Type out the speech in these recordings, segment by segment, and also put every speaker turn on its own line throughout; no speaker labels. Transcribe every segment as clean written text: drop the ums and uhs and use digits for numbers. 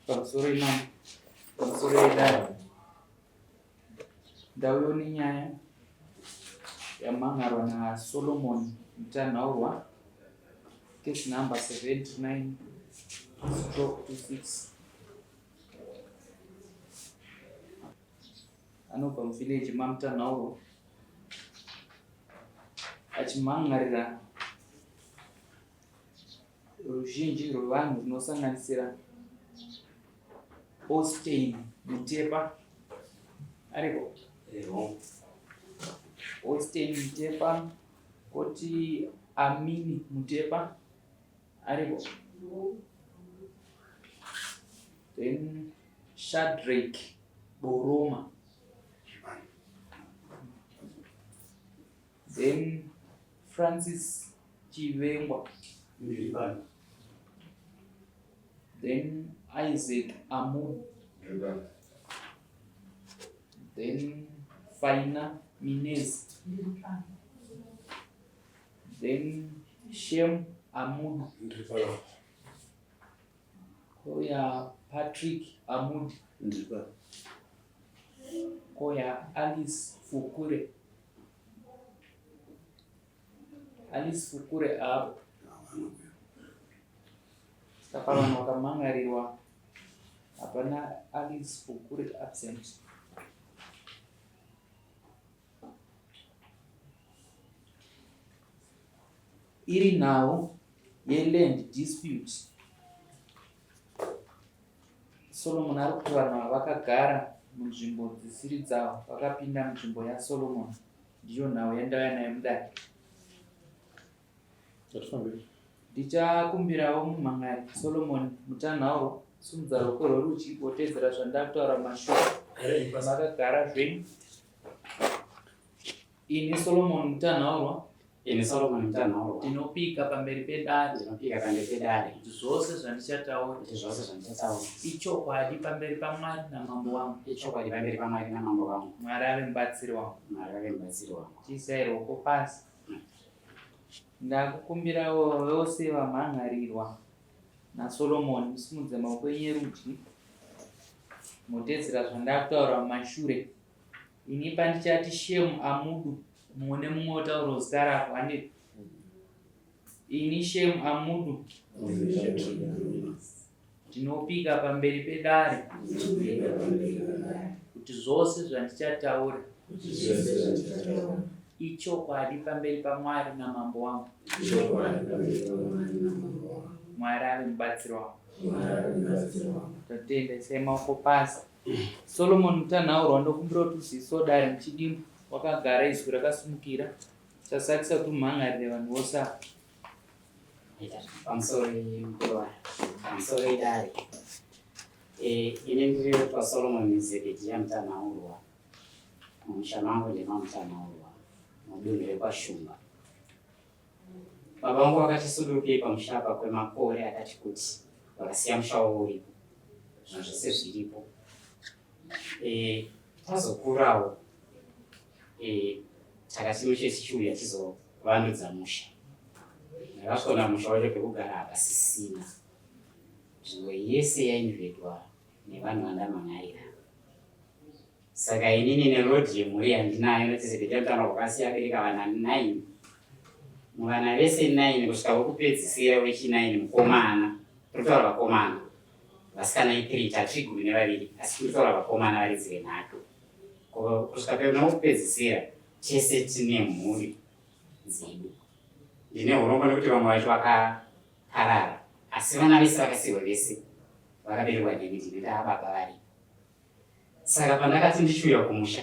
pamusoro yedare ndauyo nenyaya yamhangarwa naSolomon Mutanhaurwa, case number 79/26. Anobva muvillage maMutanhaurwa achimhangarira ruzhinji rwevanhu runosanganisira Austin Mutepa ariko Austin Mutepa, koti Amini Mutepa ariko, then Shadrack Boroma, then Francis Chivengwa, then Isaac Amu, then Faina Minez, then Shem Amud, koya Patrick Amud, koya Alice Fukure apo. Saka vanhu vakamhangarirwa, hapana Alice Fukure absent. Iri nhau yeland dispute, Solomon ari kuti vanhu vakagara munzvimbo dzisiri dzavo vakapinda munzvimbo yaSolomon, ndiyo nhau yandauya nayo mudare. Ndichakumbirawo mumhangari Solomon Mutanhaurwa, simudza ruoko rworudyi wotedzera zvandakutaura mashure. Makagara zvenyu. Ini Solomon Mutanhaurwa ndinopika pamberi pedare zvose zvandichataura ichokwadi pamberi paMwari namambo wangu. Mwari ave mubatsiri wangu. Chiisai ruoko pasi. Ndakukumbirawo vose vamhangarirwa naSolomon, musimudze maoko enyu erudyi mutedzera zvandakutaura mumashure. Ini pandichati Shemu Amudu, mumwe nemumwe otaura zita rako. Ini Shemu Amudu ndinopika pamberi pedare kuti zvose zvandichataura ichokwadi pamberi paMwari namambo wangu. Mwari ave mubatsiri wangu. Totenda isai maoko pasi. Solomon Mutanhaurwa, ndokumbira kuti uziviso dare muchidimbu wakagara izwi rakasimukira. Chasakisa kuti umhangarire vanhu vose ava.
Pamusoro idare ine ndiri paSolomon Zebhedhia Mutanhaurwa, mumusha mangu ndema Mutanhaurwa, mudunhu repaShumba. Baba vangu vakati sudukei pamusha apa kwemakore akati kuti vakasiya musha wavo uripo, zvinhu zvose zviripo. Tazokurawo takati mushe tichiuya tizovandudza musha. Ndakasvika musha wacho pekugara hapasisina. Nzvimbo yese yainvedwa nevanhu vandamhangarira. Saka inini nerodhi yemhuri yandinayo notizibhedhia Mutanhaurwa wakasiya abereka vana 9. Muvana vese 9 kusvika wokupedzisira wechi9 mukomana. Turitaura vakomana. Vasikana 3 tatrigumi nevaviri, asi turitaura vakomana varidzi venhatu. Kusvika pekupedzisira tese tine mhuri dzedu. Ndine urombo nekuti vamwe vacho vakaparara, asi vana vese vakasiyiwa vese vakaberekwa neni, ndine baba vari. Saka pandakati ndichiuya kumusha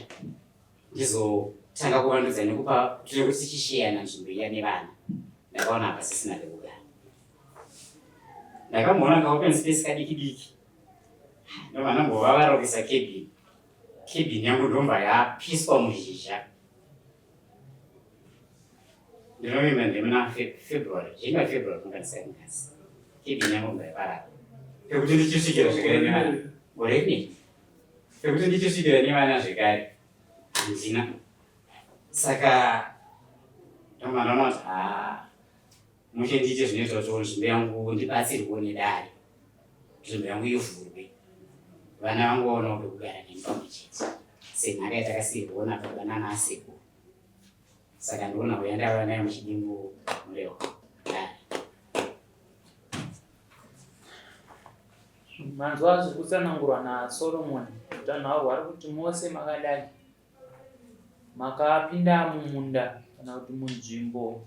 ndizotanga kuvandudza nekupa tiri kuti tichishiyana nzvimbo iya nevana, ndakaona hapasisina pekugara. Ndakamboona ngaopen space kadiki diki, ndobva ndambova varokesa cabin yangu ndomba yapiswa muzhizha. Ndinovimba ndemuna February, January February kunganisira ngazi. Cabin yangu ndomba yaparara. Pekuti ndichisvikira zvekare nevana. Goreni. Pekuti ndichisvikira nevana zvekare. Handina. Saka ndomba ndaona kuti mushe ndiite zvinoita kuti nzvimbo yangu ndibatsirwewo nedare. nzvimbo yangu ivhurwe, vana vangoona pekugara neni pamwe chete semhaka yatakasiyirwaona baba nana asekuru. Saka ndoona kuya ndava nayo muchidimbu murewa.
Manzwa zviri kutsanangurwa naSolomon mutanharo hwari kuti mose makadai makapinda mumunda kana kuti munzvimbo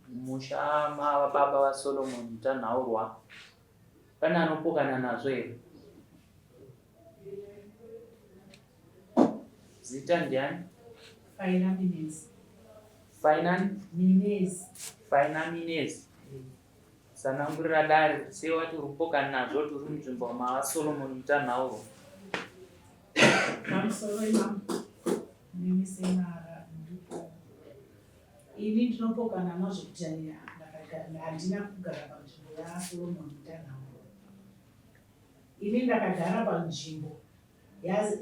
musha mababa vaSolomon mutanhaurwa, pane anopokana nazvo here? Zita ndiani? Faina Minez. Sanangurira dare sewati urupokana nazvo turi munzvimbo maSolomon mutanhaurwa.
Pamusoro imam mimi semara ndipo ini ndinopokana nazvo kuti handina kugara panzvimbo yaSolomon mutanhaurwa. Ini ndakagara panzvimbo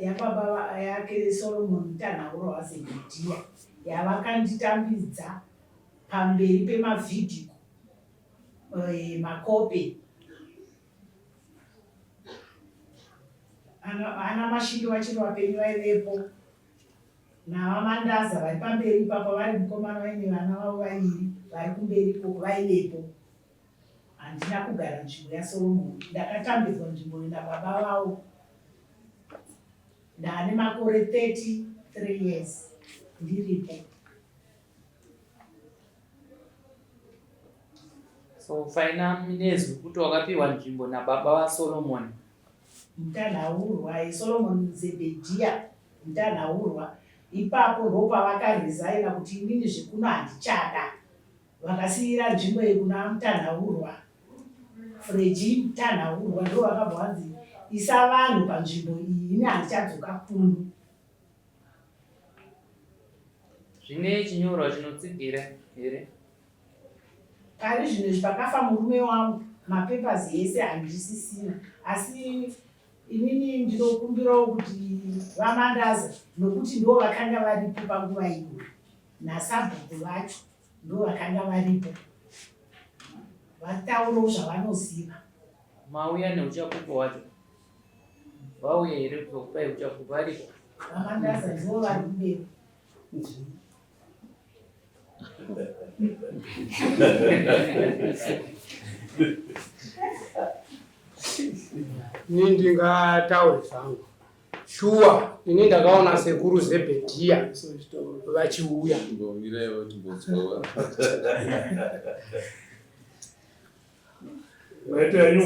yababa yake Solomon mutanhaurwa waZebhedhia yavakanditambidza pamberi pemavhidhio makope ana mashindu vachiri vapenyu vaivepo navamandaza vari pamberi ipapo vari mukomana vaine vana vavo vaviri vari kumberi koko vaivepo. Handina kugara nzvimbo yaSolomon, ndakatambidzwa nzvimbo nababa vavo. Ndane makore 33 years ndiripo.
So Faina Minez kuti wakapiwa nzvimbo nababa vaSolomon
mutanhaurwa Solomon Zebhedhia mutanhaurwa. Ipapo ndopavakarezaina kuti inini zvekuno handichada, vakasiyira nzvimbo yekuna mutanhaurwa Freji mutanhaurwa. Ndo vakabva vanzi isa vanhu panzvimbo iyi, ini handichadzoka kuno.
zvine chinyorwa chinotsigira here?
Pari zvino pakafa murume wangu, mapepers ese handisisina, asi inini ndinokumbirawo kuti vamandaza nokuti ndo vakanga varipo panguva iyo nasabhuku vacho ndo vakanga varipo, vataurawo zvavanoziva.
Mauya neuchapupu wacho vauya here kuzokupai uchapupu varipo?
Vamandaza ndivo vari kumberi.
Ini ndingataure zvangu. Shuwa, ini ndakaona sekuru Zebhedhia vachiuya.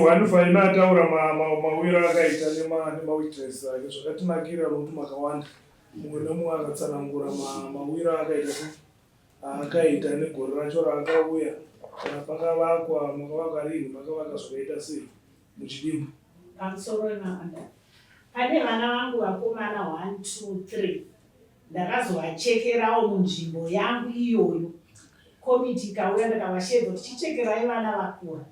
Wanu Faina ataura mawira akaita nemawitness ake zvakatinakira nokuti makawanda mumwe nemumwe akatsanangura mawira akaita negore racho raakauya kana pakavakwa makavakwa rini makavaka zvakaita sei muchidimbu.
Pamusoro wemamanda pane vana vangu vakomana 1, 2, 3 ndakazovachekerawo munzvimbo yangu iyoyo. Komiti ikauya ndakavashedza kuti tichekerai vana vakura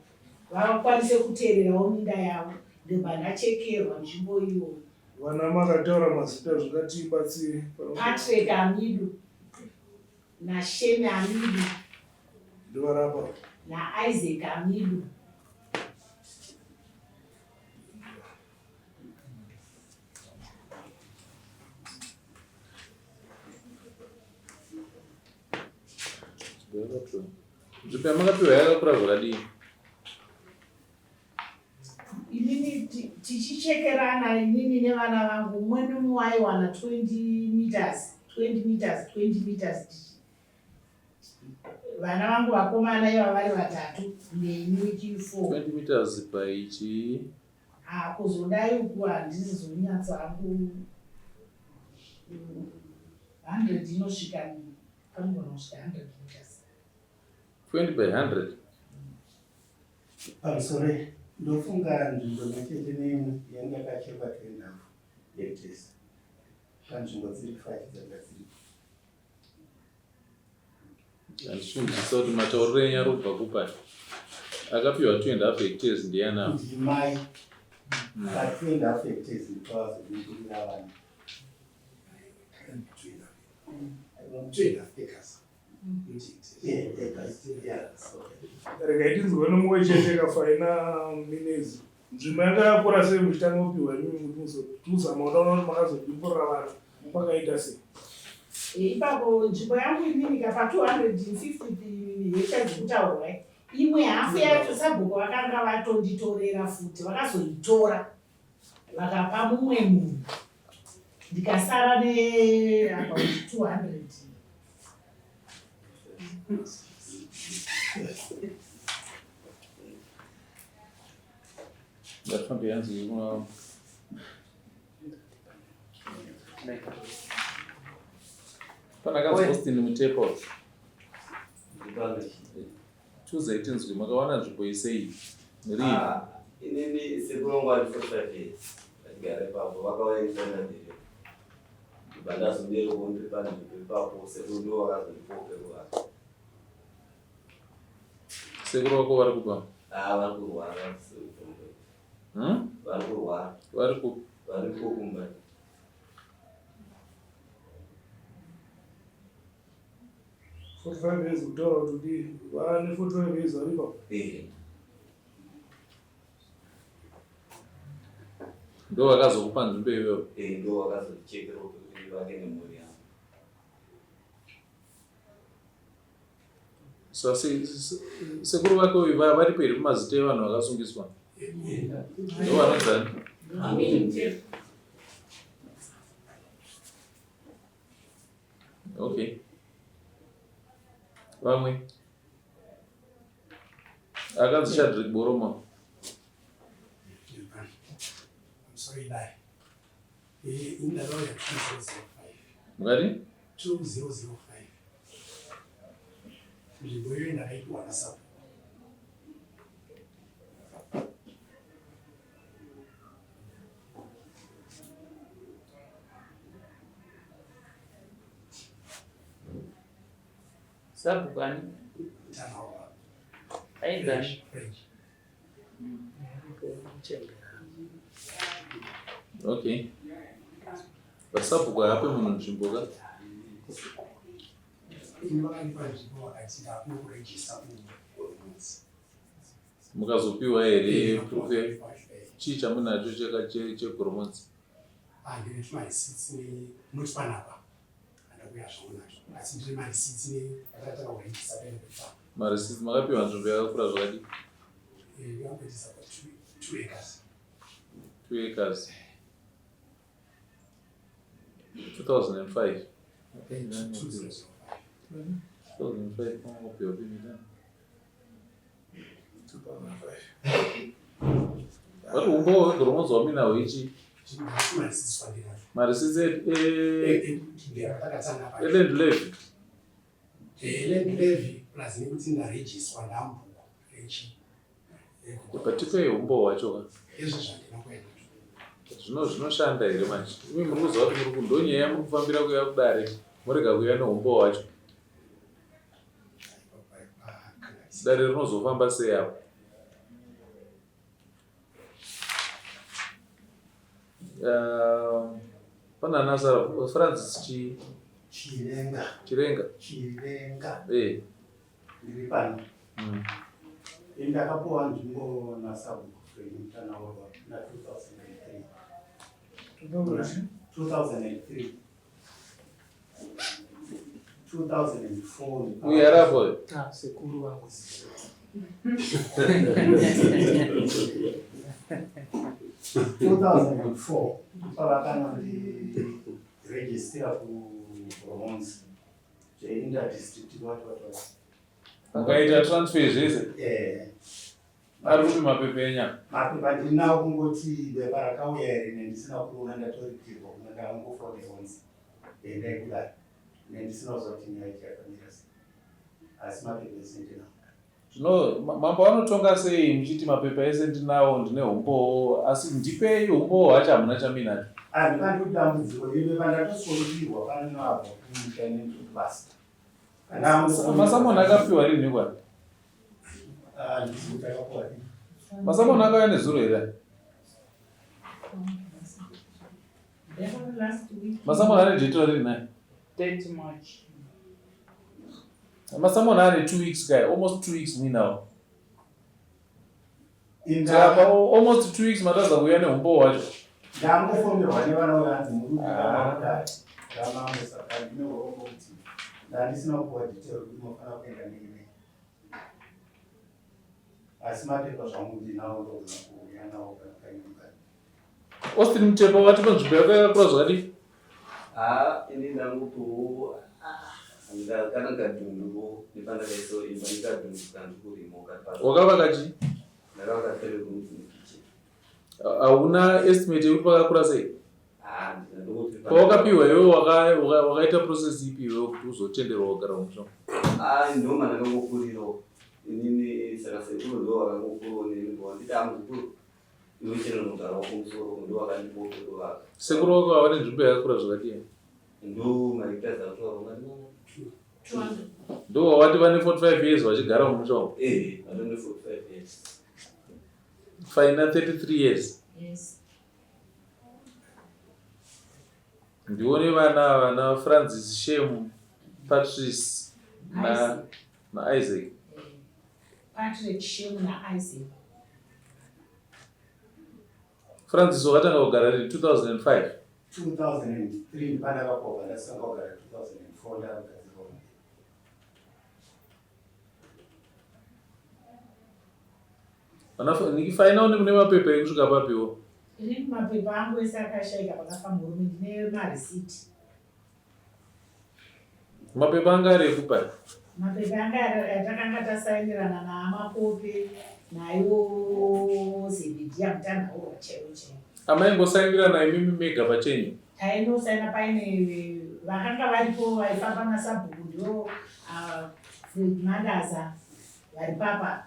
vakwanise kuteererawo minda yavo, ndobva ndachekerwa nzvimbo iyoyo.
Vana makataura mazita zvakatibatsire.
Patrick Amidu naShemi Amidu
Ndovarapa
naIsaac Amidu.
Nzvimbo makapiwa yakakura zvakadii?
Inini tichichekerana inini nevana vangu, umwe nemumwe aiwana 20 meters. Vana vangu vakomana iva vari vatatu neni 4.
20 meters paichi.
Kuzodai uku handisi zonyatsa hangu 100 inosvika pangona kusvika 100 meters.
20 by 100.
Pamusoro ndofunga nzvimbo imwechete neimwe yandakachekwa 10.5 hectares panzvimbo dziri 5 dzanga dziripo.
Handisvunzisa kuti matauriro enyu ari kubva kupai? Akapiwa 2.5 hectares ndiana?
Ndimai. 2.5 hectares ndipavazobudira vana.
2.5 acres.
Yeah, acres.
Rega itinzwe nomumwe chete kaFaina Minez nzvimbo yanga yakura sei muchitanga kupiwa imimi kuti muzotuzama udaona kuti makazodimburira vanhu kwakaita sei?
Ipapo nzvimbo yangu ininika pa250 hekta dzekutaurwa imwe hafu yacho Sabhuku vakanga vatonditorera futi vakazoitora vakapa mumwe munhu ndikasara about 200.
Ndafamba yanzi kuna pana kanzi Austin Mutepo. Tuesday tinzwi makawana nzvimbo isei. Rini?
Inini sekulongwa ndi 45 days. Atigare papo vakawaitana ndiri. Bandazo ndiro kundi pani papo sekundo wakazodipoke kwa.
Sekuru wako vari kupa?
Vari kurwara sekumbe. Vari kurwara. Vari kukumba.
For 5 years kutaura kuti vane 45 years vari ipapo.
Ndo vakazokupa nzvimbo iyoyo?
Ndo vakazodichekera kuti vake nemhuri yavo.
So sekuru vake uyu vari peri kumazita evanhu vakasungiswa? Ndo vanodzani? Okay. Vamwe? Akanzi Shadrack Boroma.
I'm sorry, lie. In the law, 2005.
Mukati?
2005. Nzvimbo iyo ndakaitwa naSabhuku.
Sabhuku ani? Aizani?
Okay. Sabhuku hape munhu nzvimbo ka? Mukazopiwa here proof chii chamunacho chegoromonzi?
Handine tumarisiti noti panapa handakuya zvangu nazvo asi ndine marisiti akataka kurejisa benefit.
Marisiti makapiwa nzvimbo yakakura zvakadii?
Yakuitisa pa 2 acres.
2 acres. 2005. 2005 makapiwa pemita.
2005.
Vari umbo wegoromonzi waminawo ichi? Marisiti eland levy?
Land levy plus nekuti ndarejiswa ndambuko rechi.
Patipei umbo hwacho ka?
Izvo zvandinokuenda.
Zvinoshanda here manje? Imi muri kuziva kuti muri kundonyaya muri kufambira kuya kudare murega kuya neumbo hwacho. Dare rinozofamba sei apo? Pana Nazara Francis Chirenga.
Ndiri pano. Ndakapiwa nzvimbo naSabhuku mutanaurwa na 2003. 2004.
Uyu arapo?
Sekuru wangu.
2004 pavakanondirejistira kuBromonzi zveInter-District watu.
Mukaita transfer zvese? Ari kupi mapepa enyama?
Mapepa ndinawo kungoti bepa rakauya here nendisina kuona ndatoripirwa kuna ndakangofonebonzi ndaikudai nendisina kuzoti nyaya yakamira sei asi mapepa ese ndinawo.
Zvino mambo vanotonga sei muchiti mapepa ese ndinawo ndine umbowo asi ndipei umbowo hwacho hamuna chaminacho?
Handikandi kuti dambudziko ibepa ndatosorotirwa paninoabva kunyika inekuti basa.
Masamoni akapiwa rini kwani? Masamoni akauya nezuro here? Masamoni ane date rini naye?
30 March.
Masamoni ane 2 weeks kai, almost 2 weeks mwinawo. Saka almost 2 weeks mataza kuuya neumbo wacho.
Ndangofomerwa nevana vevanzi murume vamakudai ramamwe saka ndine urombo kuti ndandisina kupuwa detail kuti unofanira kuenda neine. Asi mapepa zvangu ndinawo ndogona kuuya nawo kana kainyika.
Austin Mutepa wati panzvimbo yako yakakura zvakadii?
Ini ndangutowo kana kadhunduwo nepandakaiso imba nikadhundu kandikurimo katipasa.
Wakavaka chi?
Ndakavaka 3 rooms nekicheni.
Hauna estimate yekuti pakakura sei?
Ndinoti
Pawakapiwa iwewe wakaita process ipi iwewe kuti uzotenderwa kugara mumusha?
Ndo mandakangokurirawo. Inini saka sekuru ndo wakangokurawo neni ndoti amukuru. Iwe chero nogarawo kumusoro ndo wakandipoke ndovaka.
Sekuru wako ava nenzvimbo yakakura zvakadii?
Ndo maikitaza kutwara
Ndo wawati vane 45 years vachigara mumusha umu?
Vanone 45 years.
Faina 33 years.
Yes.
Ndione vana Francis, Shem, Patrice na Isaac.
Patrick, Shem na Isaac.
Francis wakatanga kugara ri 2005.
2003 pandakapoka ndasanga kugara 2004 ndakagadzirwa.
Nikifaina une kune mapepa ekusvika papiwo.
Ini mapepa angu ese akashaika pakafa murume ndine marisiti.
Mapepa anga ari ekupa?
Mapepa anga yatakanga tasainirana naamapope naiwo Zebediya Mutanhaurwa chaiwo.
Amaingosainirana imimi mega pachenyu?
Tainosaina paine vakanga varipo vaifamba nasabhuku ndivo Fred Mandaza vari papa.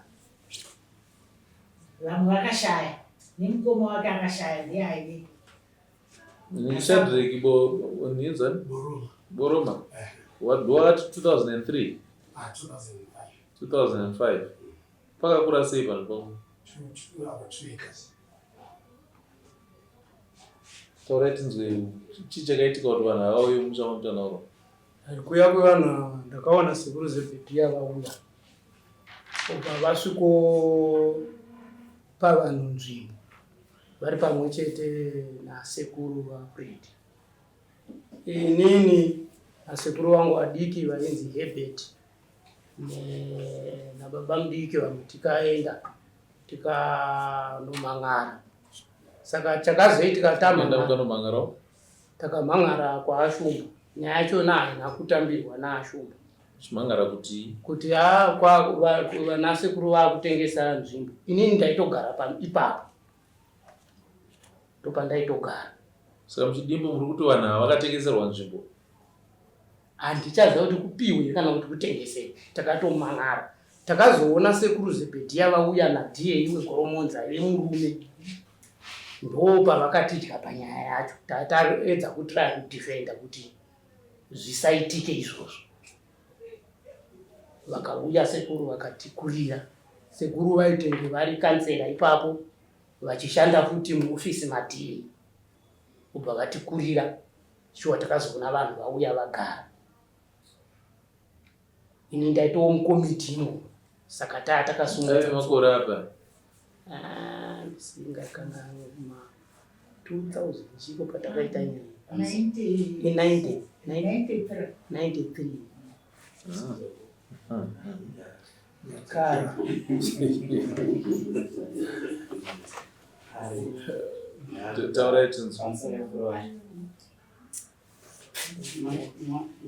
Vamwe vakashaya nemukoma wake akashaya ndiye
Shadrack Ninzani? Boroma. What 2003? 2005. Pakakura sei vanhu pavo?
2 acres.
Taurai tinzwe chii chakaitika kuti vanhu havauye mumusha waMutanhaurwa?
Kuya kwevanhu ndakaona sekuru Zebediya vauya. Ubva vasvikopa vanhu nzvimbo vari pamwe chete nasekuru vaFred. Inini nasekuru vangu vadiki vainzi Herbert nababa mudiki vamwe tikaenda tikanomang'ara. Saka chakazoitika takamhang'ara kwaashumba. Nyaya yachona haina kutambirwa naashumba.
Chimhang'ara kuti?
Kuti vanasekuru vaakutengesa nzvimbo. Inini ndaitogara ipapo. Ndopandaitogara.
Saka muchidimbo muri kuti vanhu ava vakatengeserwa nzvimbo?
Handichaziva kuti kupiwe kana kuti kutengeserwe. Takatomang'ara. Takazoona sekuru Zebediya vauya naDA weGoromonza vemurume. Ndo pavakatidya panyaya yacho. Tataedza kutry kudifenda kuti zvisaitike izvozvo. Vakauya sekuru vakatikurira. Sekuru vaitenge vari kansera ipapo vachishanda futi muofisi maDA. Ubva vatikurira. Shuwa takazoona vanhu vauya vagara. Ini ndaitowo mukomitimo. Saka takasunga
makore apa?
Singakanga 2000 chiko patakaita nyaya. 93.
Taurai tinzwe.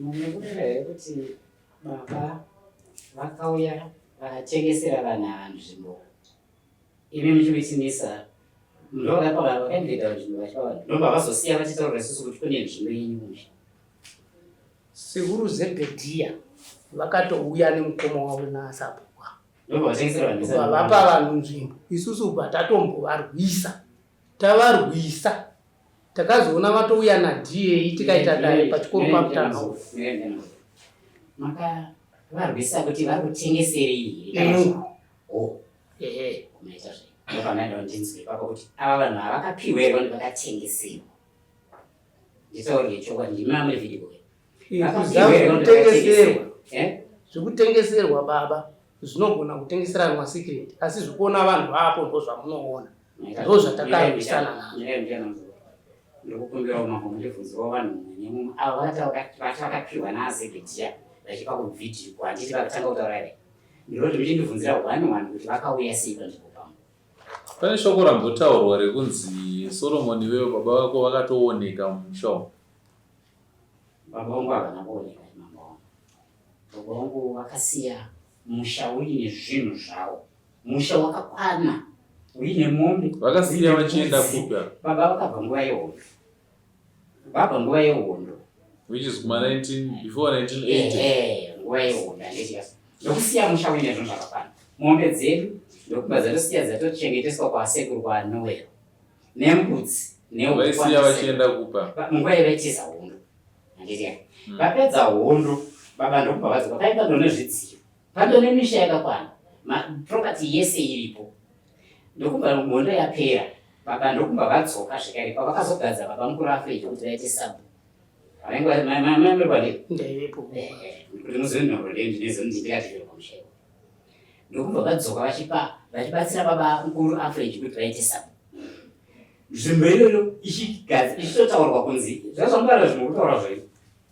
Munogona here kuti baba vakauya vakatengesera vanhu ava nzvimbo. Imi muchivichinisa ndovakapa vanhu vakaendeta nzvimbo vachiva ndobva vazosiya vachitaura isusu kuti kune nzvimbo yenyu.
Sekuru Zebediya vakatouya nemukoma wavo naSabhuku.
Ndobva vatengesera vanhu.
Vapa vanhu nzvimbo. Isusu ubva tatombovarwisa. Tavarwisa. Takazoona vatouya naDA tikaita dare pachikoro paMutanhaurwa.
Makavarwisa kuti vari kutengeserei?
Ehe.
Kumaita zvei. Ndopanaenda ndinzwe ipapo kuti ava vanhu havakapiwa here vanhu vakatengeserwa. Nditaurire chokwadi ndimi mamwe vhidhiyo.
Zvikutengeserwa baba. zvinogona kutengeseranwa secret, asi zvikuona vanhu vapo ndo zvamunoona, ndo zvatakahambisana nazvo.
Ndikukumbira umambo ndibvunzirawo vanhu mumwe avo vakapiwa naazebhetiya vachipa kuvhidhiyo kwanditi vakatanga kutaura here ndinoti muchindibvunzira one kuti vakauya sei panzvimbo pangu.
Pane shoko rambotaurwa rekunzi Solomoni wewe baba vako vakatooneka mumusha umu.
Baba vangu havana kuoneka mama vangu. Baba vangu vakasiya musha uine zvinhu zvavo, musha wakakwana uine mombe.
Vakasiya vachienda kupya.
Baba vakabva nguva yehondo. Baba nguva yehondo.
Which is before 1980.
Nguva yehondo handiti ndokusiya musha uine zvinhu zvakakwana. Mombe dzedu ndokubva dzatosiya dzatochengeteswa kwasekuru kwaNowero. Nembudzi
vaisiya vachienda kupa.
Munguva yevaitiza hondo. Handiti vapedza hondo baba ndokubva vadzoka paiva nezvidziyo. Pando nemisha yakakwana. Property yese iripo. Ndokubva hondo yapera. Baba ndokubva vadzoka zvekare pavakazogadza baba mukuru Afrika kuti vaite sabu.
ndaivepo
Kuti muzive nhoro ndinezvo ndingativira pamusha iwo. Ndokubva vadzoka vachibatsira baba mukuru Afrika kuti vaite sabu. Nzvimbo iyoyo ichitotaurwa kunzi zvazvangara zvimokutaura zvaio.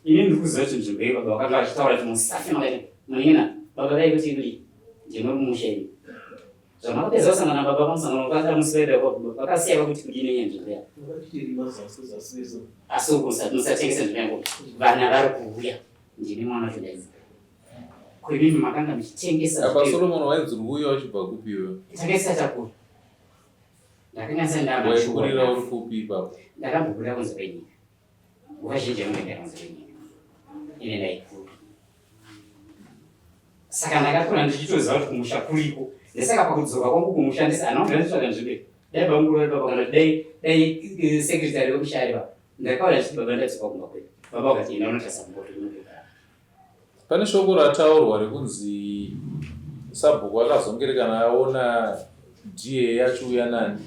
Ini ndikuziva kuti nzvimbo iyo baba vakanga vachitaura kuti musafi makaita munina baba vaikuti kuri ndinori mumusha ini. Zvamakapedza kusangana baba pamusangano wakatara musivaida vakasiya vakuti kudini nenzvimbo yavo. Asi musatengese nzvimbo yangu vana vari kuuya ndini mwana chodaiza. Kwemimi makanga muchitengesa.
Apa Solomon wainzi ruuya wachibva kupi iwewe?
Tengesa chakuru. Ndakanyasa
waikurira uri kupi ipapo?
Ndakambokurira kunze kwenyika. Nguva zhinji yamunoendera kunze kwenyika. Ine ndaikura. Saka ndakakura ndichitoziva kuti kumusha kuriko. Ndesaka pakudzoka kwangu kumusha ndisi anaonga nditsvaga nzvimbo. Dai bamukuru vari papa kana dai sekretari wemusha ari papa. Ndakaona ndichiti baba ndadzoka kumba kwedu. Baba wakati ina unotasa mboto inopekara.
Pane shoko rataurwa rekunzi Sabhuku akazongerekana aona DA yachiuya nani.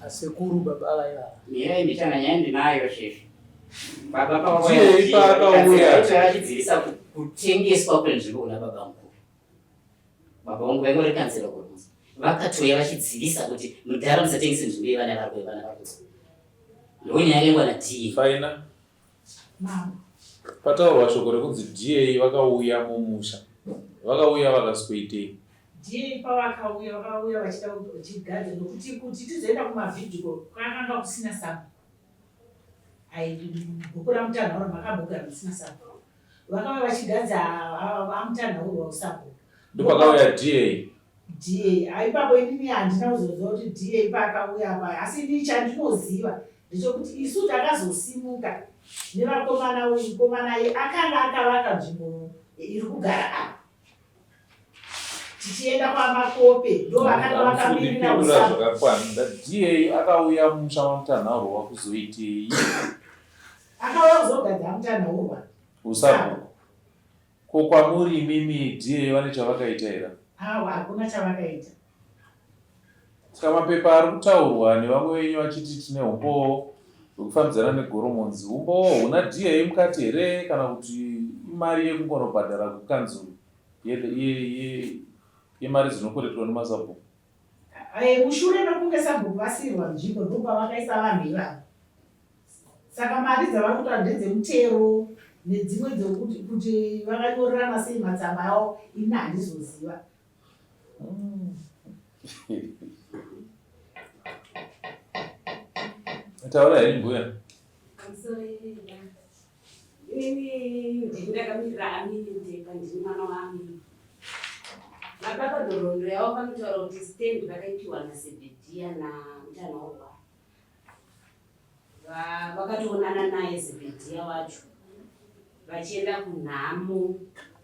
asekuru baba vaiva.
Mira imbitana nyaya ndinayo shefu. Baba
paakauya
vachidzivisa kutengeswa kwenzvimbo kuna baba mukuru. Baba vangu vaingori kansela kuruzi. Vakatoya vachidzivisa kuti mudhara musatengese nzvimbo yevana vari vana vari. Ndonyaya yengwa na DA.
Faina. Pataurwa shoko rekunzi DA vakauya mumusha. Vakauya vakasikuitei.
DA pavakauya vachida kuchigadza nokuti kuti tizoenda kumavhidhio kwakanga kusina sabu. Bhuku ramutanhauro makabhuka musina sabu. Vakauya vachigadza amutanhauro wausabu.
Ndopakauya DA.
Ipapo inini handina kuzoziva kuti DA paakauya apa, asi ini chandinoziva ndechekuti isu takazosimuka nevakomana uyu mukomana akanga akavaka nzvimbo iri kugara apa. Tichienda kwamakope ndo vakanga vakamirira usabu.
DA akauya mumusha wamutanhauro wakuzoitei.
Akauya kuzogadza mutanhaurwa
usabu. Ko kwamuri imimi DA vane chavakaita here?
Hakuna chavakaita.
Saka mapepa ari kutaurwa nevamwe venyu vachiti tine umbowo hwekufambidzana negoromonzi. Umbowo huna DA mukati here kana kuti imari yekungonobhadhara kukanzuru yemari dzinokorekwa nemasabhuku?
Mushure mekunge sabhuku vasiyirwa nzvimbo ndokwa vakaisa vanhu ivavo. Saka mari dzavari kutora ndedzemutero nedzimwe dzekuti vakanyorerana sei matsamba avo ini handizoziva.
Taura here mbuya.
Ini ndakamirira Amini Mtepa ndini mwana waAmini. Mababa nhoroondo yavo vanotaura kuti stendi vakaipiwa naZebhedhiya namutanhaurwa. Vakatoonana naye Zebhedhiya wacho vachienda kunhamo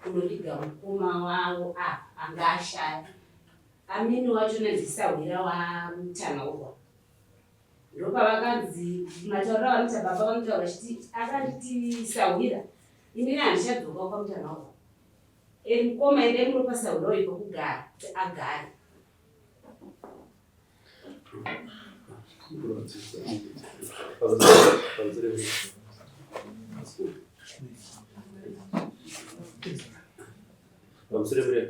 kunoviga mukoma wavo anga ashaya. Amini wacho nandisahwira wamutanhaurwa. Ndopavakanzi matauriro avanoita baba vanotaura vachiti akanditisahwira inini handichadzoka kwamutanhaurwa. Mukoma ende munopa sahwiro ipo kugara kuti agare.
Vamos celebrar.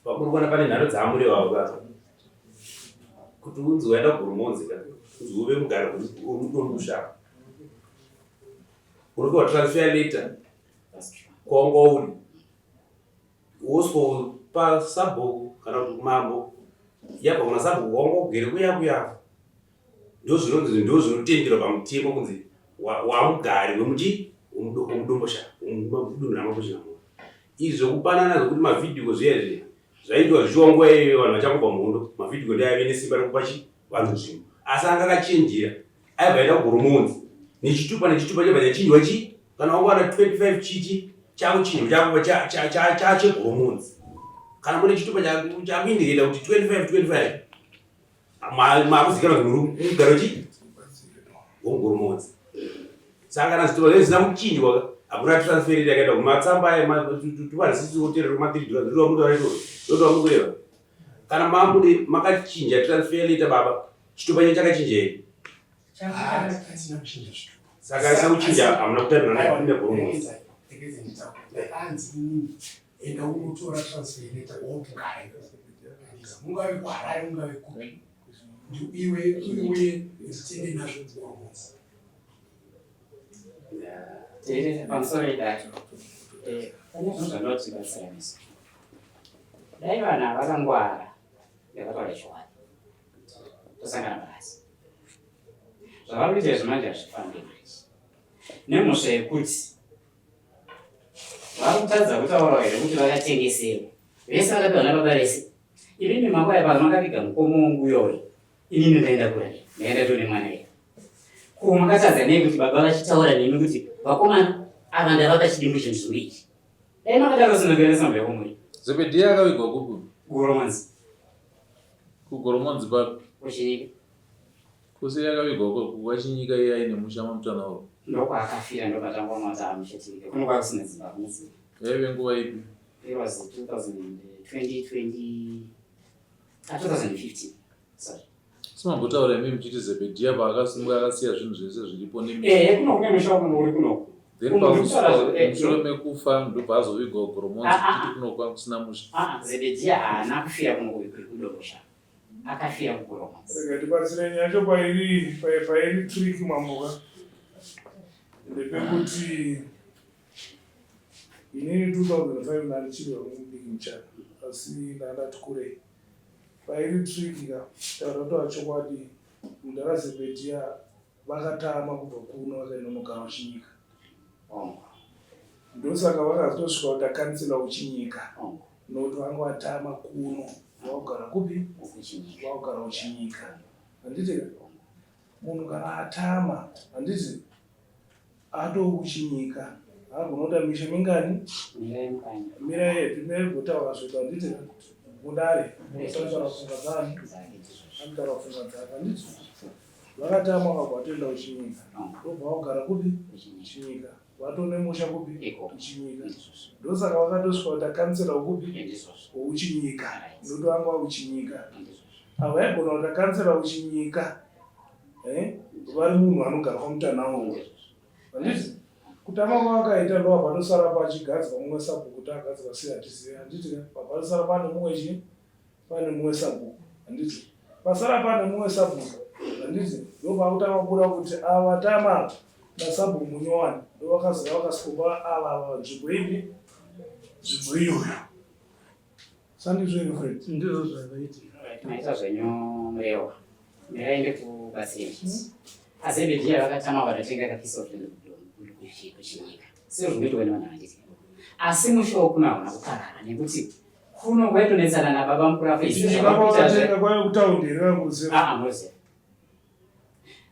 Muri kuona pane nharo dzaamureva baba. Kuti unzi waenda kuGoromonzi kana kuti uve mugara uri kushaka. Uri kuwa transfer later kwanga uri. Uswo pa sabhuku kana kuti mambo. Yabva kuna sabhuku kwanga ugere kuya. Ndo zvinotendera pamutemo kunzi wamugari wemuti umudombosha umudunhu ramabosha. Izvi zvekupanana zvokuti mavhidhiyo zviya zvaitwa zvichiwa nguva iyoyo vanhu vachangobva muhondo. Mavhidhiyo ndaive nesimba rekupa vanhu zvinhu. Asi anga akachenjera aibva aenda kuGoromonzi nechitupa chabva chachinjwa kana wanga wana 25 chichi chako chinhu chako cheGoromonzi. Kana mune chitupa chakuindikira kuti 25 makuzikanwa kuti muri kugara womuGoromonzi. Saka kana zvitupa zvinhu zvisina kuchinjwa hakuna transfer yakaenda kumatsamba tupa risisi kuteerera kuma$3 ndiro munhu araitwa ndoto mukureva. Kana mamude makachinja transfer later baba chitupa chenyu chakachinja here.
Hatina kuchinja zvitupa.
Saka asina kuchinja hamuna kutarirana naye kuti neGoromonzi.
Anzi enda unotora transfer later wogara. Mungave kuHarare mungave kupi. Iwe zitende nazvo kuGoromonzi.
Pamusoro dacho zvanotibatsiranisa dai vana vakangwara ndakataura chowani tosangana basi zvavari kuita zvimanje hazvifambi manje nemusha yekuti vari kutadza kutaura here kuti vakatengeserwa vese vakapiwa nababa vese. Inini manguva yapa makaviga mukomo wangu iyoyo inini ndaenda kurani ndaenda tone mwana here ko makatadza nei kuti baba vachitaura nemi kuti vakomana ava ndavapa chidimbu chenzuva ichi. Dai makadaro zvinogere samba yekomuri.
Zebediya akavigwa kupi?
kuGoromonzi.
kuGoromonzi papi?
Kuchinyika.
Kusiri akavigwa kwachinyika iye aine musha mamutanauro.
Ndokwaakafira ndopatangwa mata amushatirike kuno kwakusina dzimba kumudzimba.
Yaive nguva ipi?
It was 2015. Sorry.
Simambotaura imi muchiti Zebediya paakasimuka akasiya zvinhu zvese zviripo nemi.
Kuno kune musha wakumuri kuno.
Then pamushure mekufa ndobva azovigwa kuGoromonzi kuti kuno kusina musha.
Zebediya haana kufira kuno kuDorosha. Akafira kuGoromonzi.
Saka tibatsireni yacho pairi trick mamuka. Ndepekuti inini 2005 ndandichinwa mubiki muchana asi ndandati kurei. Pairi trick ka taura chokwadi mudhara Zebediya vakatama kubva kuno vakaenda mugara wechinyika. Ndosaka vakazotosvika kuti akansela wechinyika nokuti vanga vatama kuno vakugara kupi vakugara wechinyika. Handiti munhu kana atama handiti ato kuchinyika agonota misha mingani mira yepi mekugotaura zvedu handiti mudare musaara kufunga dzani anotara kufunga dzake handiti vakatama vakabva vatoenda kuchinyika ndobva vakugara kupi chinyika vatone musha kupi kuchinyika. Ndosaka vakatosvika kuti akansela wekupi weuchinyika nokuti vanga vakuchinyika. Ava vaigona kuti akansela wechinyika vari munhu anogara pamutanauro handiti kutama kwavakaita ndo panosara pachigadzwa mumwe sabhuku kuti agadzwa sei hatizivi handiti panosara pane mumwe sabhuku handiti pasara pane mumwe sabhuku handiti ndopakutama kuda kuti ava tama nasabhuku munyowani ndo vakasikomba ava nzvimbo ipi nzvimbo iyoyo. Sandizvo ere Fred?
Ndizvo zvakaita.
Maita zvenyu murewa miraende kuBasenji. Azebediya vakatama vakatenga kapisa kuchinyika sio zvinoitwa nevanhu vanditi. Asi musha wekuno hauna kuparara nekuti kuno kwaitonetsana nababa mukuru afa izvi
zvakaita kwayo kutaundira kuziva
mose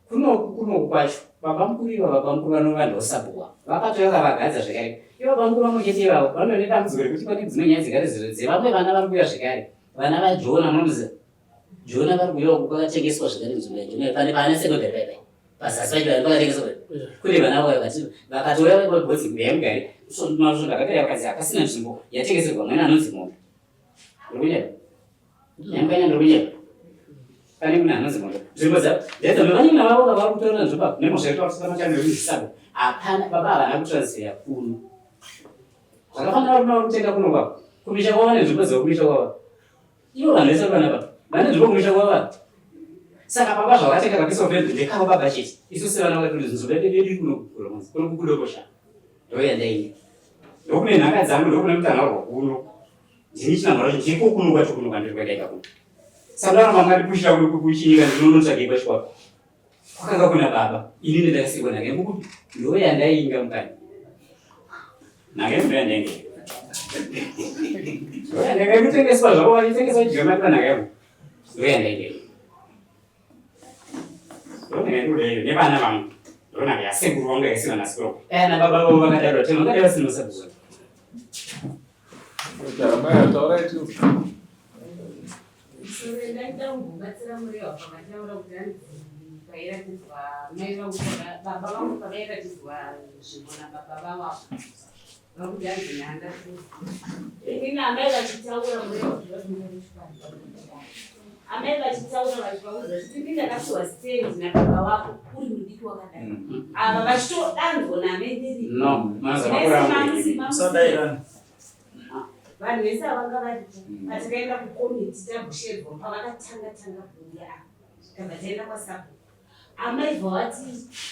kuno kwacho baba mukuru iva baba mukuru vanovanhu vasabhuwa vakatoyaka vagadza zvekare ivo baba mukuru vamwe chete ivavo vanone dambudziko rekuti kwati dzimwe nyaya dzigare dzevamwe vana vari kuuya zvekare vana vaJona munomuziva Jona vari kuuya uku kwakatengeswa zvekare nzvimbo yaJona pane pane sekondari paipai pazasi pacho pakatengeswa kune vana vavo vakatouya vabhodzi mugare mazvo ndakapera vakadzi akasina nzvimbo yatengeserwa mwena anonzi mondo ndikunyeva nyanganya ndikunyeva pane munhu anonzi mondo nzvimbo dzadzamevanyina vavo vavari kutorera nzvimbo nemozvaitwakusakamachanezvisabo hapana baba havana kutransfera kuno zvakafanira kuno kutenga kuno kwavo kumisha kwava nenzvimbo dzekumisha kwava Ivo vanhu vese vana baba. Vane ndiro kumusha kwavana. Saka baba zvakateka vakisofedzi ndekavo baba chete. Isu sevana vedu zvinzobete vedu kunokura munzi. Kunokudokosha. Ndoyandaini. Ndokune nhaka dzangu ndokune mutanharo kuno. Ndini chinamhara ndiko kunokuwa chokunokuwa ndiri kwakaita kuno. Saka mangati pushira kuchinyika ndinonotsvage kwachikwa. Kwakanga kuna baba. Inini ndakasikwa nhaka yangu ndoyandainga mukati. Nhaka yangu ndoyandainga. Ndoyandainga kutengeswa zvavo vachitengeswa chigamatwa nhaka yangu. Ndoyandainga. Nevana vangu ndonaka yasekuru vangu yaisiva nasikuru nababa vavo vakadaro teno ngade vasinosabuza
Amai ataura iti
sore ndaita kumbobatsira mureva pakataura kuti hanzi pairatidzwa mai vangu baba vangu pavairatidzwa zvinhu nababa vavo vakuti hanzi nhanda ini amai vachitaura mureva kuti vatingaishipani amai vachitaura vachivaudza kuti ndindakasiwa stendi nababa vako uri mudiki wakadai ava vachitodanzwa namenderi vanhu vese avanga varipo patakaenda kukomiti tabhushedwa pavakatanga kuuya tabva taenda kwasapo amai vavati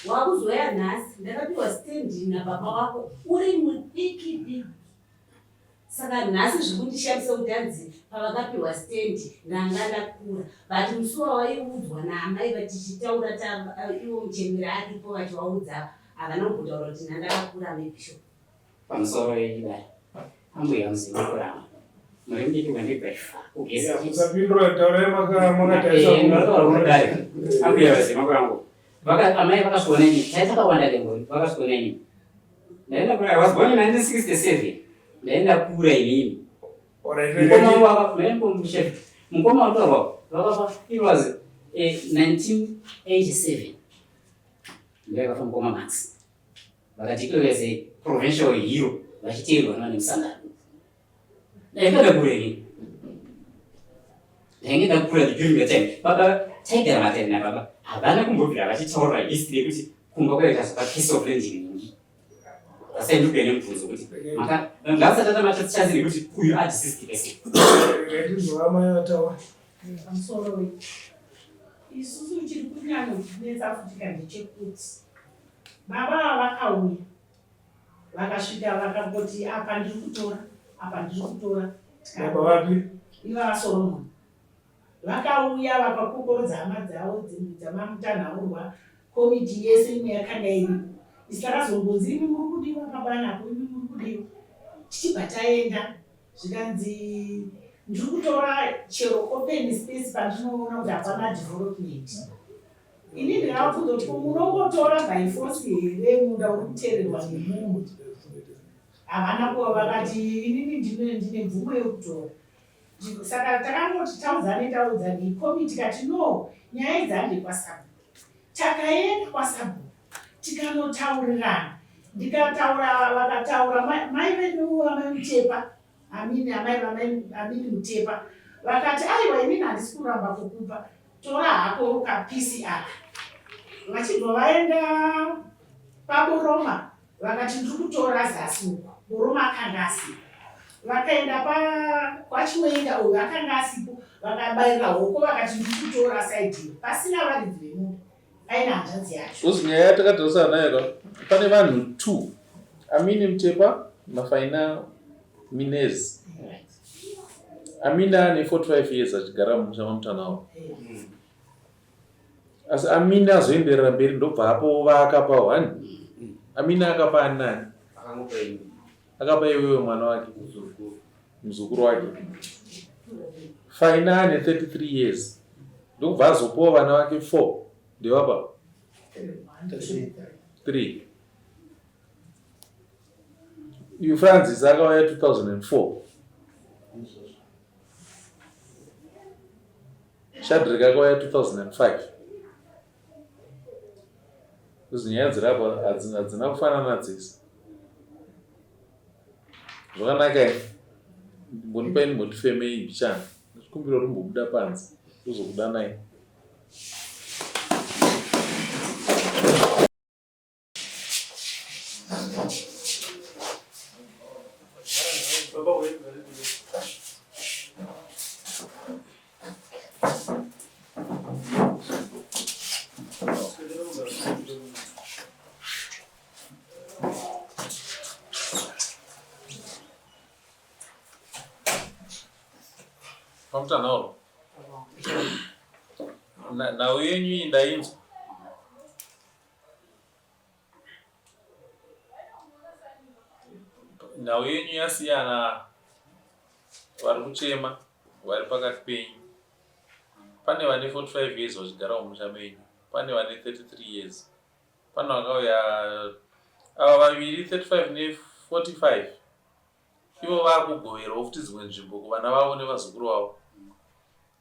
wakuzoya nhasi ndakapiwa stendi nababa vako uri mudiki saka nhasi zvikundishamisa kuti hanzi pavakapiwa stendi ndanga ndakura but musuwa waiudzwa naamai vatichitaura ivo muchemera aripo vachivaudza havana kutaura kuti ndandakakura mebisho
pamusoro idai ambuya muzimukurama muri mudiki wendibhefa
musapindura taura
makataisakudai ambuya vazimakurangu amai vakasvona ini taitakawanda lengoni vakasvona ini ndaenda kura I was born in 1967 ndaenda kura inini mukoma watorwa vakapa it was 1987 ndakafa mukoma max vakatiklevese provincial hero vachiteerwa nemusangano ndaikada kura inini ndainge ndakura during the time baba taigara matani nababa havana kumbobvira vachitaura history yekuti kumba kwaita zvakapiece of land ningi asainduke nemubvunzo kuti ngasatata machatsichanzi nekuti uyu adisistikese
pamusoro isusu chiri kunyanya kutinetsa futika ndechekuti baba vakauya vakasvika vakangoti apa ndiri kutora iva Solomon vakauya vakakokorodza hama dzavo dzamamutanhaurwa komiti yese imwe yakanga iripo isakazongonzi imi muri kudiwa pabanapo imi muri kudiwa tichibva taenda zvikanzi ndiri kutora chero open space pandinoona kuti hapana development ini ndinavabvunza kuti munongotora by force here munda uri kuteererwa nemunhu havana kuva vakati inini ndine mvumo yekutora saka takangoti taudzani komiti kati no nyaya idzi hande kwasabu takaenda kwasabu tikanotaurirana ndikataura vakataura mai vedu amai mutepa amini mutepa vakati aiwa inini handisi kuramba kukupa tora hako kapisi aka vachibva vaenda paboroma vakati ndiri kutora zasi uko boroma akanga asipo vakaenda kwachimwenga uyu akanga asipo vakabayira hoko vakati ndiri kutora saidhiyo pasina varidzi vemunhu aina hanzvanzi yacho
uzi nyaya yatakatarisana nayo pane vanhu 2 amini mutepa mafaina minez amina ane 45 years achigara mumusha mamutanhao asi amina azoenderera mberi ndobva apo vaakapa 1 amina akapa anani akapa iwewe mwana wake muzukuru wake faina ane 33 years ndokubva azopawo vana vake 4 ndewapa 3 uyu Francis akauya 2004 Shadrack akauya 2005 uzi nyaya dzirapa hadzina kufanana dzese zvakanaka mbonipaini motifemei bichana ndikumbira kuti mbobuda panze uzokuda naye Pamutanhauro. Nhau yenyu iyi ndainzwa. Nhau yenyu yasiyana vari kuchema vari pakati penyu. Pane vane 45 years vachigara mumusha menyu. Pane vane 33 years. Pane vakauya ava vaviri 35 ne 45. Ivo vakugoverawo futi dzimwe nzvimbo kuvana vavo nevazukuru vavo.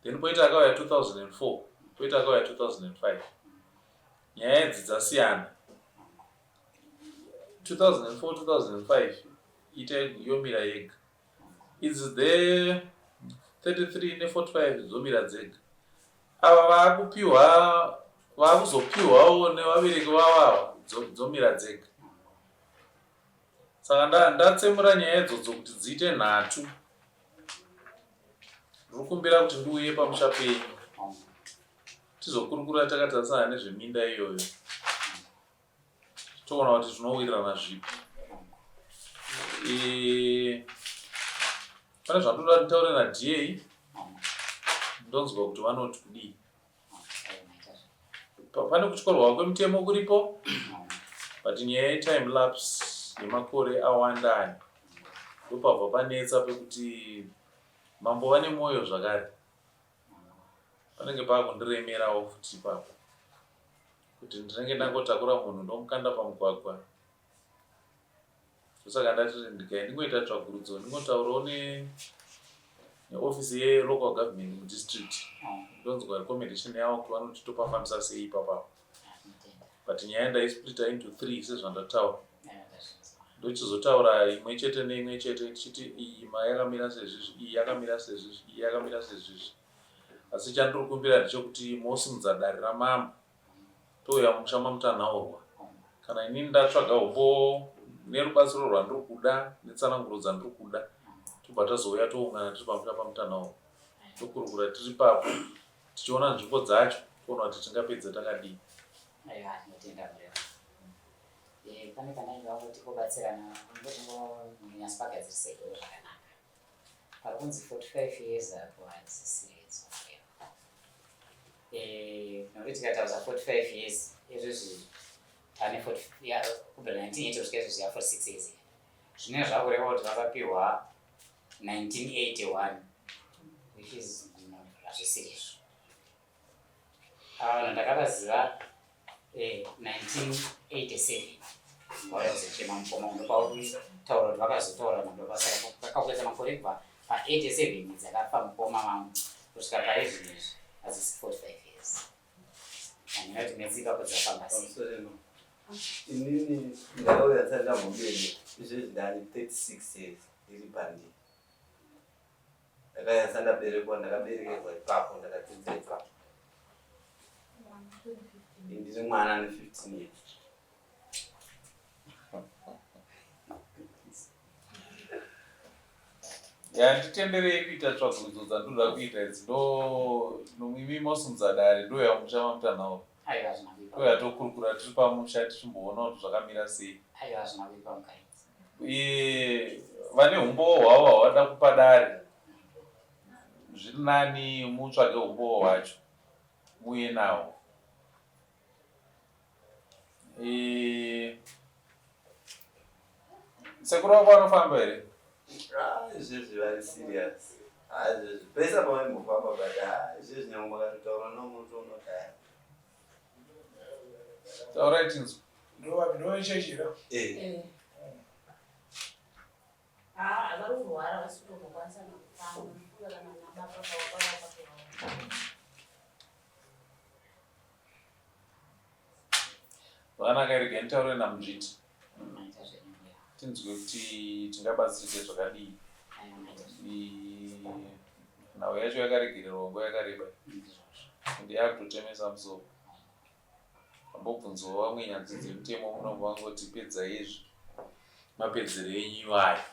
Then poita akauya 2004, poita akauya 2005. Nyaya idzi dzasiyana. 2004 2005 ita yomira yega. Idzi dze 33 ne 45 dzomira dzega. Ava vakuzopiwawo nevabereki vavo dzomira dzega. Saka ndatsemura nyaya idzodzo kuti dziite nhatu. Ndikumbira kuti ndiuye pamusha penyu tizokurukura takatarisana nezveminda iyoyo, toona kuti tinowirirana zvipi. Pane zvandoda nditaure naDA, ndonzwa kuti vanoti kudii. Pane kutyorwa kwemutemo kuripo, but nyaya yetime lapse yemakore awandani ndopabva panetsa pekuti mambo vane mwoyo zvakare. Panenge pakundiremerawo futi ipapo kuti ndinenge ndangotakura munhu ndomukanda pamugwagwa. Saka ndati ndingoita tsvagurudzo ndingotaurawo neofisi yelocal government mudistrict ndonzwa recommendation yavo kuti vanoti topafambisa sei ipapapo. But nyaya ndaisplita into 3 sezvandataura. Ndochizotaura imwe chete neimwe chete tichiti iyi yakamira sezvizvi, iyi yakamira sezvizvi, iyi yakamira sezvizvi. Asi chandinokumbira ndechekuti mosimudza dare ramambo touya mumusha mamutanhaurwa. Kana inini ndatsvaga umbo nerubatsiro rwandiri kuda netsananguro dzandiri kuda, tobva tazouya toungana tiri pamusha pamutanhaurwa. Tokurukura tiri papo tichiona nzvimbo dzacho kuona kuti tingapedza takadii.
Aiwa, tinotenda mureva. Pane kana vangoti kubatsirana nyasi pagadzirisei zvakanaka. Pakunzi 45 years apo hadzisiridzo mureva. Nokuti tikataura 45 years izvozvi tane 40 kubva 1980 kusvika izvozvi 46 years. Zvine zvakureva kuti vakapiwa 1981 which is hazvisirizvo. Ava vanhu ndakavaziva 1987 vazochema mukoma undopautaura kuti vakazotaura mandobasa vakakuedza makore kubva pa87 dzakafa mukoma vangu kusvika paizvizvi hadzisi 45 years. Handina kuti metsika kudzafamba sei.
Inini ndakauya tsandambobeni izvezvi ndani 36 years iri pandi. Ndakauya tsandaberekwa ndakaberekerwa ipapo ndakadzidza ipapo. Ndiri mwana ane 15 years.
Nditenderei kuita tsvagurudzo dzandoda kuita idzi nomimi mosimudza dare ndoya mumusha mamutanhaurwa.
Aiwa zvinakuipa.
Toya tokurukura tiri pamusha tichimboona kuti zvakamira sei.
Aiwa zvinakuipa mukaidzi.
Vane umbowo hwavo hwavada kupa dare. Zviri nani mutsvage umbowo hwacho muye nawo. Sekuru wako anofamba here?
Izvezvi vari serious. Izvezvi pesa pavaimbofamba but izvezvi nyangwe makatotaura nomuti unodhaya.
Taurai tinzwa.
Ndovachechera.
Vari kurwara vasitokwanisa kufamba kana nababa
Zvakanaka rega nditaure naMujiti. Tinzwe kuti tingabatsirike zvakadii. Nhau yacho yakaregererwa nguva yakareba. Ende yakutotemesa musoro. Ambobvunzawo vamwe nyanzvi dzemutemo munobva vangoti pedzai izvi. Mapedzero enyu ayo.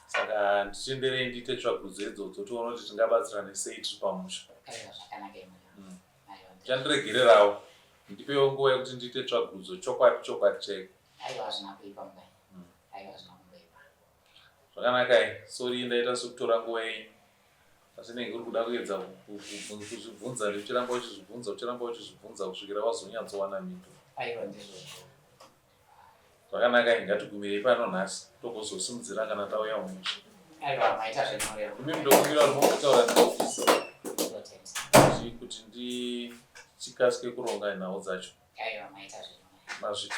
Saka nditenderei ndiite tsvagurudzo idzodzo toona kuti tingabatsirane sei tiri pamusha. Chandiregererawo ndipewo nguva yekuti ndiite tsvagurudzo chokwadi chaiko. Zvakanaka, sorry ndaita sokutora nguva yenyu. asi nenge uri kuda kuedza kuzvibvunza uchiramba uchizvibvunza kusvikira wazonyatsowana mito.
Aiwa ndizvo.
Zvakanaka ngatigumire pano nhasi togozosimudzira kana tauya mumusha.
Aiwa maita zvenoreva.
Imi ndokumbira runotaura neofisi kuti ndichikasike kuronga nhau dzacho.
Aiwa maita zvenoreva.
Mazviti.